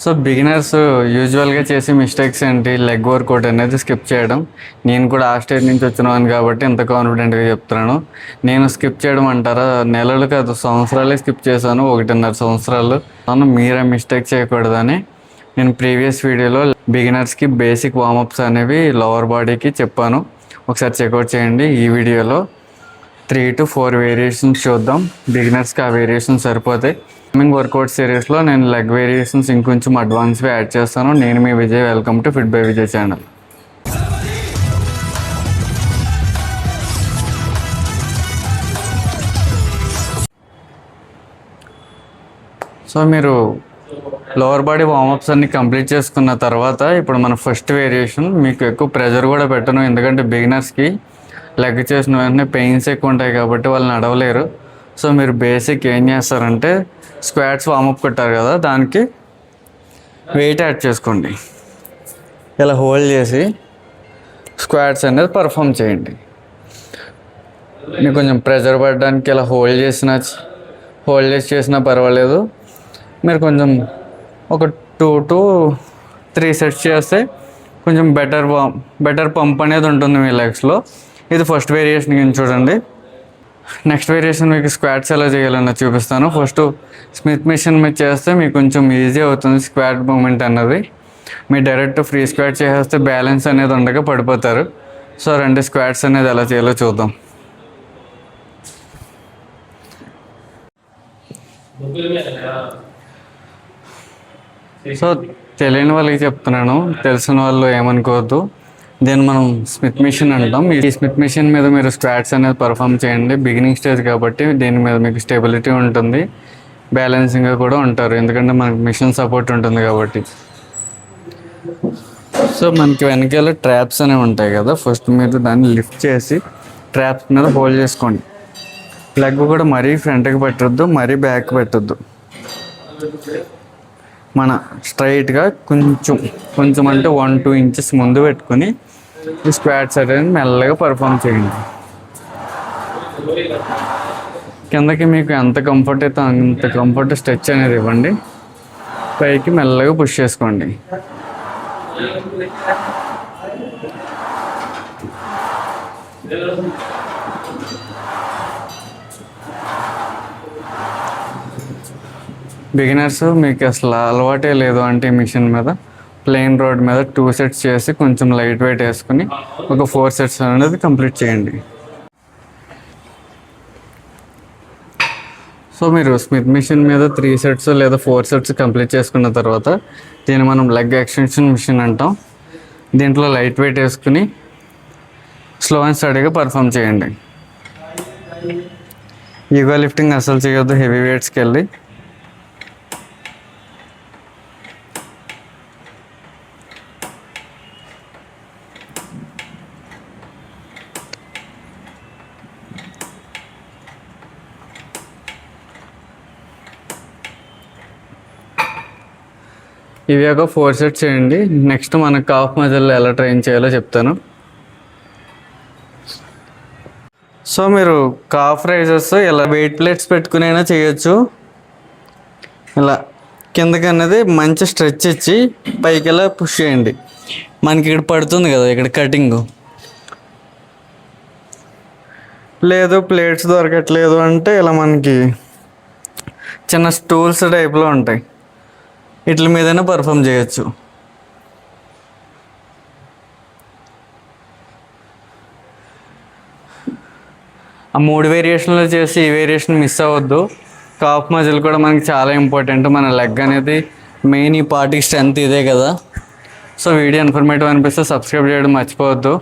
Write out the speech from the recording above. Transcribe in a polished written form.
So beginners యూజువల్గా చేసే mistakes ఏంటి? లెగ్ వర్కౌట్ అనేది స్కిప్ చేయడం. నేను కూడా ఆ స్టేజ్ నుంచి వచ్చినాను కాబట్టి ఇంత కాన్ఫిడెంట్గా చెప్తున్నాను. నేను స్కిప్ చేయడం అంటారా, నెలలు కాదు సంవత్సరాలే స్కిప్ చేశాను, 1.5 సంవత్సరాలు. మీరే మిస్టేక్ చేయకూడదని నేను ప్రీవియస్ వీడియోలో బిగినర్స్కి బేసిక్ వార్మప్స్ అనేవి లోవర్ బాడీకి చెప్పాను. ఒకసారి చెక్అవుట్ చేయండి. ఈ వీడియోలో 3 to 4 వేరియేషన్స్ చూద్దాం. బిగినర్స్కి ఆ వేరియేషన్స్ సరిపోతాయి. కమింగ్ వర్కౌట్ సిరీస్లో నేను లెగ్ వేరియేషన్స్ ఇంకొంచెం అడ్వాన్స్గా యాడ్ చేస్తాను. నేను మీ Vijay. Welcome to fit by Vijay channel. So మీరు లోవర్ బాడీ వార్మప్స్ అన్ని కంప్లీట్ చేసుకున్న తర్వాత ఇప్పుడు మన ఫస్ట్ వేరియేషన్. మీకు ఎక్కువ ప్రెషర్ కూడా పెట్టను, ఎందుకంటే బిగినర్స్కి లెగ్ చేసిన వెంటనే పెయిన్స్ ఎక్కువ ఉంటాయి కాబట్టి వాళ్ళు నడవలేరు. సో మీరు బేసిక్ ఏం చేస్తారంటే స్క్వాట్స్ వార్మప్ కొట్టారు కదా, దానికి వెయిట్ యాడ్ చేసుకోండి. ఇలా హోల్డ్ చేసి స్క్వాట్స్ అనేది పర్ఫామ్ చేయండి. మీకు కొంచెం ప్రెషర్ పడడానికి ఇలా హోల్డ్ చేసినా పర్వాలేదు. మీరు కొంచెం ఒక 2 to 3 సెట్స్ చేస్తే కొంచెం బెటర్ పంప్ అనేది ఉంటుంది మీ లెగ్స్లో. ఇది ఫస్ట్ వేరియేషన్ కింద చూడండి. నెక్స్ట్ వేరియేషన్ మీకు స్క్వాట్స్ ఎలా చేయాలన్నా చూపిస్తాను. ఫస్ట్ స్మిత్ మిషన్ మీద చేస్తే మీకు కొంచెం ఈజీ అవుతుంది స్క్వాట్ మూమెంట్ అన్నది. మీరు డైరెక్ట్ ఫ్రీ స్క్వాట్ చేసేస్తే బ్యాలెన్స్ అనేది ఉండగా పడిపోతారు. సో 2 స్క్వాట్స్ అనేది ఎలా చేయాలో చూద్దాం. సో తెలియని వాళ్ళకి చెప్తున్నాను, తెలిసిన వాళ్ళు ఏమనుకోవద్దు. దీన్ని మనం స్మిత్ మిషన్ అంటాం. ఈ స్మిత్ మిషన్ మీద మీరు స్క్వాట్స్ అనేది పర్ఫామ్ చేయండి. బిగినింగ్ స్టేజ్ కాబట్టి దీని మీద మీకు స్టెబిలిటీ ఉంటుంది, బ్యాలెన్సింగ్గా కూడా ఉంటారు, ఎందుకంటే మనకి మిషన్ సపోర్ట్ ఉంటుంది కాబట్టి. సో మనకి వెనకాల ట్రాప్స్ అనేవి ఉంటాయి కదా, ఫస్ట్ మీరు దాన్ని లిఫ్ట్ చేసి ట్రాప్స్ మీద హోల్డ్ చేసుకోండి. లెగ్ కూడా మరీ ఫ్రంట్కి పెట్టద్దు, మరీ బ్యాక్ పెట్టద్దు. మన స్ట్రైట్గా కొంచెం అంటే 1-2 ఇంచెస్ ముందు పెట్టుకుని ఈ స్క్వాట్స్ అనేది మెల్లగా పర్ఫామ్ చేయండి. కిందకి మీకు ఎంత కంఫర్ట్ అయితే అంత కంఫర్ట్ స్ట్రెచ్ అనేది ఇవ్వండి. పైకి మెల్లగా పుష్ చేసుకోండి. బిగినర్స్ మీకు అసలు అలవాటే లేదు అంటే మిషన్ మీద ప్లెయిన్ రోడ్ మీద 2 సెట్స్ చేసి కొంచెం లైట్ వెయిట్ వేసుకుని ఒక 4 సెట్స్ అనేది కంప్లీట్ చేయండి. సో మీరు స్మిత్ మిషన్ మీద 3 సెట్స్ లేదా 4 సెట్స్ కంప్లీట్ చేసుకున్న తర్వాత దీన్ని మనం లెగ్ ఎక్స్టెన్షన్ మిషన్ అంటాం. దీంట్లో లైట్ వెయిట్ వేసుకుని స్లో అండ్ స్టడీగా పర్ఫామ్ చేయండి. ఈగో లిఫ్టింగ్ అసలు చేయొద్దు, హెవీ వెయిట్స్కి వెళ్ళి. ఇవి ఒక 4 సెట్స్ చేయండి. నెక్స్ట్ మన కాఫ్ మజిల్ ఎలా ట్రైన్ చేయాలో చెప్తాను. సో మీరు కాఫ్ రైజర్స్ ఇలా వెయిట్ ప్లేట్స్ పెట్టుకునైనా చేయొచ్చు. ఇలా కిందకి అనేది మంచి స్ట్రెచ్ ఇచ్చి పైకి ఇలా పుష్ చేయండి. మనకి ఇక్కడ పడుతుంది కదా ఇక్కడ కటింగ్, లేదు ప్లేట్స్ దొరకట్లేదు అంటే ఇలా మనకి చిన్న స్టూల్స్ టైప్లో ఉంటాయి, వీటి మీదైనా పర్ఫామ్ చేయొచ్చు. ఆ 3 వేరియేషన్లు చేసి ఈ వేరియేషన్ మిస్ అవ్వద్దు. కాఫ్ మజిల్ కూడా మనకి చాలా ఇంపార్టెంట్. మన లెగ్ అనేది మెయిన్, ఈ పార్టీకి స్ట్రెంత్ ఇదే కదా. సో వీడియో ఇన్ఫర్మేటివ్ అనిపిస్తే సబ్స్క్రైబ్ చేయడం మర్చిపోవద్దు.